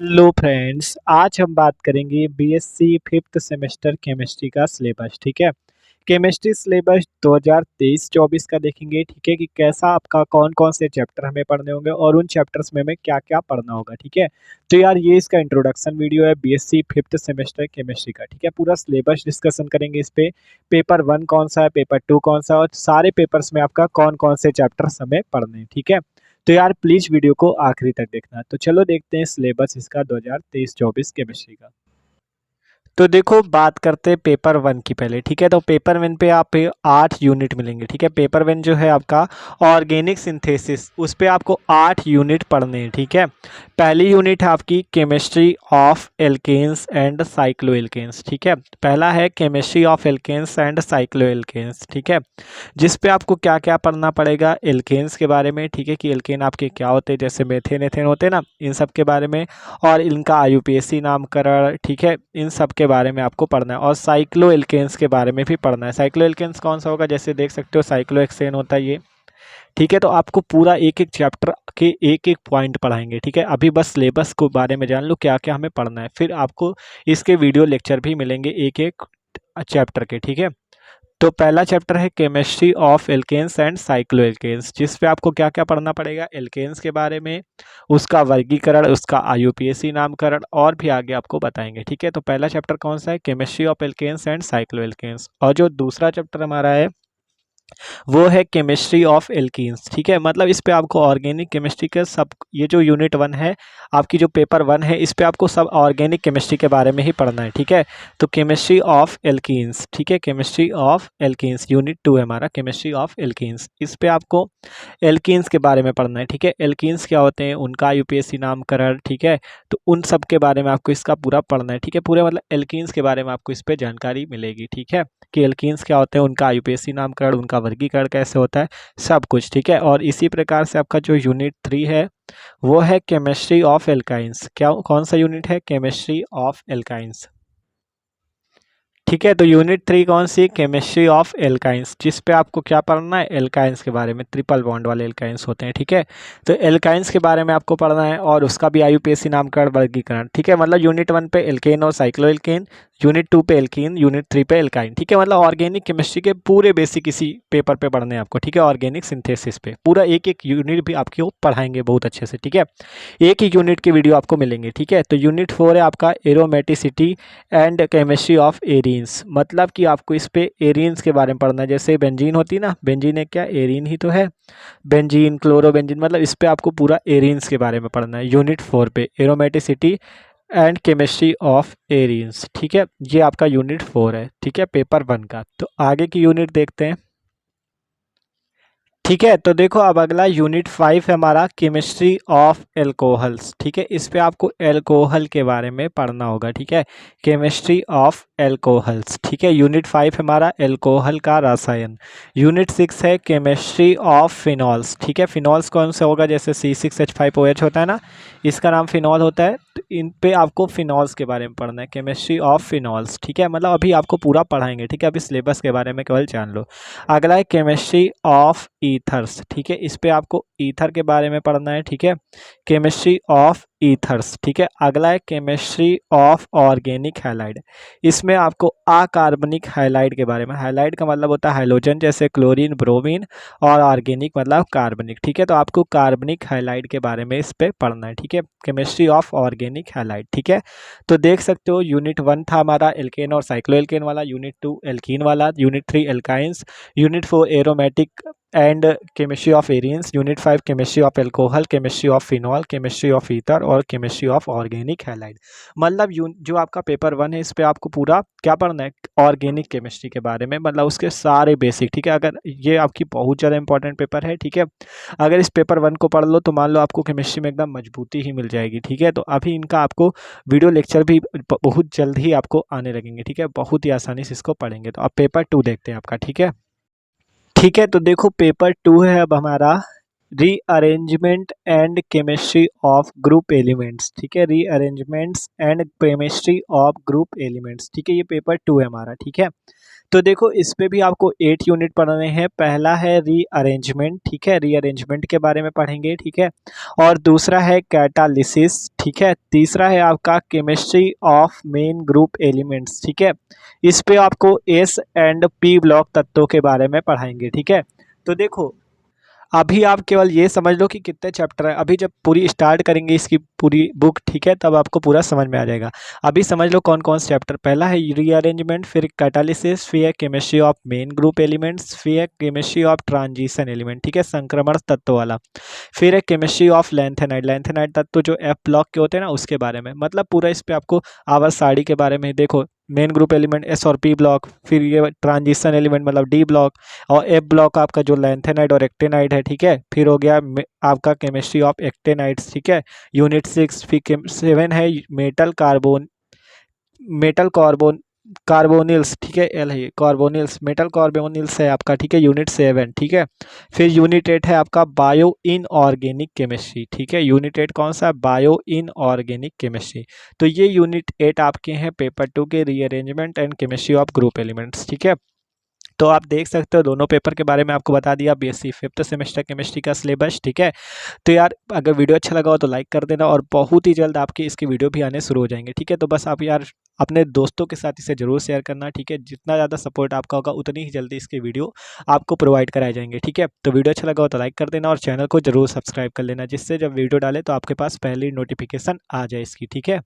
Hello friends, आज हम बात करेंगे बीएससी फिफ्थ सेमेस्टर केमिस्ट्री का सिलेबस। ठीक है। केमिस्ट्री सिलेबस 2023-24 का देखेंगे। ठीक है कि कैसा आपका कौन कौन से चैप्टर हमें पढ़ने होंगे और उन चैप्टर्स में हमें क्या क्या पढ़ना होगा। ठीक है। तो यार ये इसका इंट्रोडक्शन वीडियो है बीएससी फिफ्थ सेमेस्टर केमिस्ट्री का। ठीक है। पूरा सिलेबस डिस्कशन करेंगे इस पे। पेपर 1 कौन सा है, पेपर 2 कौन सा है और सारे पेपर्स में आपका कौन कौन से चैप्टर्स हमें पढ़ने हैं। ठीक है। तो यार प्लीज वीडियो को आखिरी तक देखना। तो चलो देखते हैं सिलेबस इसका 2023-24 केमिस्ट्री का। तो देखो बात करते हैं पेपर 1 की पहले। ठीक है। तो पेपर 1 पे आप 8 यूनिट मिलेंगे। ठीक है। पेपर 1 जो है आपका ऑर्गेनिक सिंथेसिस, उस पे आपको 8 यूनिट पढ़ने हैं। ठीक है। पहली यूनिट है आपकी chemistry of alkanes and cycloalkanes. ठीक है। पहला है chemistry of alkanes and cycloalkanes. ठीक है। जिस पे आपको क्या क्या पढ़ना पड़ेगा, एल्केन्स के बारे में। ठीक है कि एल्केन आपके क्या होते हैं, जैसे मेथेन एथेन होते हैं ना, इन सब के बारे में और इनका आईयूपीएसी नामकरण। ठीक है। इन सब के बारे में आपको पढ़ना है और साइक्लो एल्केन्स के बारे में भी पढ़ना है। साइक्लो एल्केन्स कौन सा होगा, जैसे देख सकते हो साइक्लो हेक्सेन होता है ये। ठीक है। तो आपको पूरा एक एक चैप्टर के एक एक पॉइंट पढ़ाएंगे। ठीक है। अभी बस सिलेबस को बारे में जान लो क्या क्या हमें पढ़ना है, फिर आपको इसके वीडियो लेक्चर भी मिलेंगे एक एक चैप्टर के। ठीक है। तो पहला चैप्टर है chemistry of alkanes and cycloalkanes, जिस पे आपको क्या क्या पढ़ना पड़ेगा, एल्केन्स के बारे में, उसका वर्गीकरण, उसका आईयूपीएसी नामकरण और भी आगे आपको बताएंगे। ठीक है। तो पहला चैप्टर कौन सा है, chemistry of alkanes and cycloalkanes. और जो दूसरा चैप्टर हमारा है वो है केमिस्ट्री ऑफ एल्कीन्स। ठीक है। मतलब इस पे आपको ऑर्गेनिक केमिस्ट्री के सब, ये जो यूनिट 1 है आपकी, जो पेपर 1 है, इस पे आपको सब ऑर्गेनिक केमिस्ट्री के बारे में ही पढ़ना है। ठीक है। तो केमिस्ट्री ऑफ एल्कीन्स। ठीक है। केमिस्ट्री ऑफ एल्कीन्स यूनिट 2 है हमारा, केमिस्ट्री ऑफ एल्कीन्स। इस पे आपको एल्कीन्स के बारे में पढ़ना है। ठीक है। एल्कीन्स क्या होते हैं, उनका यूपीएससी नामकरण। ठीक है। तो उन सब के बारे में आपको इसका पूरा पढ़ना है। ठीक है। पूरे मतलब एल्कीन्स के बारे में आपको इस पे जानकारी मिलेगी। ठीक है। कि एल्कीन्स क्या होते हैं, उनका आईयूपीएसी नामकरण, उनका वर्गीकरण कैसे होता है, सब कुछ। ठीक है। और इसी प्रकार से आपका जो यूनिट 3 है वो है केमिस्ट्री ऑफ एल्काइंस। क्या कौन सा यूनिट है, केमिस्ट्री ऑफ एल्काइंस। ठीक है। तो यूनिट 3 कौन सी, केमिस्ट्री ऑफ एल्काइंस, जिस पे आपको क्या पढ़ना है, एल्काइंस के बारे में, ट्रिपल बॉन्ड वाले एल्काइंस होते हैं। ठीक है। तो एल्काइंस के बारे में आपको पढ़ना है और उसका भी आईयूपीएसी नामकरण, वर्गीकरण। ठीक है। मतलब यूनिट 1 पे एल्केन और साइक्लो एल्केन, यूनिट 2 पे एल्कीन, यूनिट 3 पे एल्काइन। ठीक है। मतलब ऑर्गेनिक केमिस्ट्री के पूरे बेसिक इसी पेपर पे पढ़ने हैं आपको। ठीक है। ऑर्गेनिक सिंथेसिस पे पूरा एक एक यूनिट भी आपको पढ़ाएंगे बहुत अच्छे से। ठीक है। एक ही यूनिट की वीडियो आपको मिलेंगे। ठीक है। तो यूनिट 4 है आपका aromaticity and chemistry of arenes. मतलब कि आपको इस पे एरीन्स के बारे में पढ़ना है। जैसे बेंजीन होती है ना, बेंजीन एक क्या, एरीन ही तो है। बेंजीन, क्लोरोबेंजीन, मतलब इस पे आपको पूरा एरीन्स के बारे में पढ़ना है यूनिट 4 पे, aromaticity and chemistry of arenes. ठीक है। ये आपका यूनिट 4 है। ठीक है। पेपर 1 का। तो आगे की यूनिट देखते हैं। ठीक है। तो देखो अब अगला यूनिट 5 है हमारा, केमिस्ट्री ऑफ एल्कोहल्स। ठीक है। इस पे आपको एल्कोहल के बारे में पढ़ना होगा। ठीक है। Chemistry of alcohols. ठीक है। यूनिट 5 हमारा एल्कोहल का रसायन। यूनिट 6 है केमिस्ट्री ऑफ फिनॉल्स। ठीक है। फिनॉल्स कौन सा होगा, जैसे C6H5OH होता है ना, इसका नाम फिनॉल होता है। तो इन पे आपको फिनॉल्स के बारे में पढ़ना है, केमिस्ट्री ऑफ फिनॉल्स। ठीक है। मतलब अभी आपको पूरा पढ़ाएंगे। ठीक है। अभी सिलेबस के बारे में केवल जान लो। अगला है केमिस्ट्री ऑफ ईथर्स। ठीक है। इस पे आपको ईथर के बारे में पढ़ना है। ठीक है। Chemistry of ethers. ठीक है। अगला है केमिस्ट्री ऑफ ऑर्गेनिक हैलाइड। इसमें आपको अकार्बनिक हैलाइड के बारे में, हैलाइड का मतलब होता है हाइड्रोजन, जैसे क्लोरीन, ब्रोमीन, और ऑर्गेनिक मतलब कार्बनिक। ठीक है। तो आपको कार्बनिक हैलाइड के बारे में इस पे पढ़ना है। ठीक है। Chemistry of organic halide. ठीक है। तो देख सकते हो यूनिट 1 था हमारा एल्केन और साइक्लो एल्केन वाला, यूनिट 2 एल्कीन वाला, unit 3 alkynes, unit 4 aromatic and chemistry of Aryans, unit 5 chemistry of alcohol, chemistry of phenol, chemistry of ether और केमिस्ट्री ऑफ ऑर्गेनिक हैलाइड। मतलब जो आपका पेपर 1 है, इस पे आपको पूरा क्या पढ़ना है, ऑर्गेनिक केमिस्ट्री के बारे में, मतलब उसके सारे बेसिक। ठीक है। अगर ये आपकी बहुत ज़्यादा इंपॉर्टेंट पेपर है। ठीक है। अगर इस पेपर 1 को पढ़ लो तो मान लो आपको केमिस्ट्री में एकदम मजबूती ही मिल जाएगी। ठीक है। तो अभी इनका आपको वीडियो लेक्चर भी बहुत जल्द ही आपको आने लगेंगे। ठीक है। बहुत ही आसानी से इसको पढ़ेंगे। तो अब पेपर 2 देखते हैं आपका। ठीक है। ठीक है। तो देखो पेपर 2 है अब हमारा, rearrangement and chemistry of group elements. ठीक है। Rearrangements and chemistry of group elements. ठीक है। ये पेपर 2 है हमारा। ठीक है। तो देखो इस पे भी आपको 8 यूनिट पढ़ने हैं। पहला है रीअरेंजमेंट, ठीक है, रीअरेंजमेंट के बारे में पढ़ेंगे, ठीक है। और दूसरा है कैटालिसिस, ठीक है। तीसरा है आपका chemistry of main group elements, ठीक है। इस पे आपको एस एंड पी ब्लॉक तत्वों के बारे में पढ़ाएंगे, ठीक है। तो देखो अभी आप केवल ये समझ लो कि कितने चैप्टर है। अभी जब पूरी स्टार्ट करेंगे इसकी पूरी बुक, ठीक है, तब आपको पूरा समझ में आ जाएगा। अभी समझ लो कौन कौन से चैप्टर। पहला है रीअरेंजमेंट, फिर कैटालिसिस, फिर है chemistry of main group elements, फिर है केमिस्ट्री ऑफ ट्रांजिशन एलिमेंट, ठीक है, संक्रमण तत्व वाला। फिर है केमिस्ट्री ऑफ लैंथेनाइड, लैंथेनाइड तत्व जो एफ ब्लॉक के होते हैं ना, उसके बारे में। मतलब पूरा इस पे आपको आवर्त सारणी के बारे में देखो, मेन ग्रुप एलिमेंट एस और पी ब्लॉक, फिर ये ट्रांजिशन एलिमेंट मतलब डी ब्लॉक, और एफ ब्लॉक आपका जो लैंथेनाइड और एक्टेनाइड है, ठीक है। फिर हो गया आपका केमिस्ट्री ऑफ एक्टेनाइड्स, ठीक है, यूनिट 6। फिर 7 है metal carbon, metal carbon carbonyls, ठीक है, एल है कार्बोनिल्स, मेटल कार्बोनिल्स है आपका, ठीक है, यूनिट 7, ठीक है। फिर यूनिट 8 है आपका बायो इनऑर्गेनिक केमिस्ट्री, ठीक है। यूनिट 8 कौन सा है? Bio inorganic chemistry. तो ये यूनिट 8 आपके हैं पेपर 2 के rearrangement and chemistry of group elements, ठीक है। तो आप देख सकते हो दोनों पेपर के बारे में आपको बता दिया, बीएससी 5th सेमेस्टर केमिस्ट्री का सिलेबस, ठीक है। तो यार अगर वीडियो अच्छा लगा हो तो लाइक कर देना, और बहुत ही जल्द आपकी इसकी वीडियो भी आने शुरू हो जाएंगे, ठीक है। तो बस आप यार अपने दोस्तों के साथ इसे जरूर शेयर करना, ठीक है। जितना ज़्यादा सपोर्ट आपका होगा उतनी ही जल्दी इसके वीडियो आपको प्रोवाइड कराए जाएंगे, ठीक है। तो वीडियो अच्छा लगा हो तो लाइक कर देना और चैनल को जरूर सब्सक्राइब कर लेना, जिससे जब वीडियो डाले तो आपके पास पहले ही नोटिफिकेशन आ जाए इसकी, ठीक है।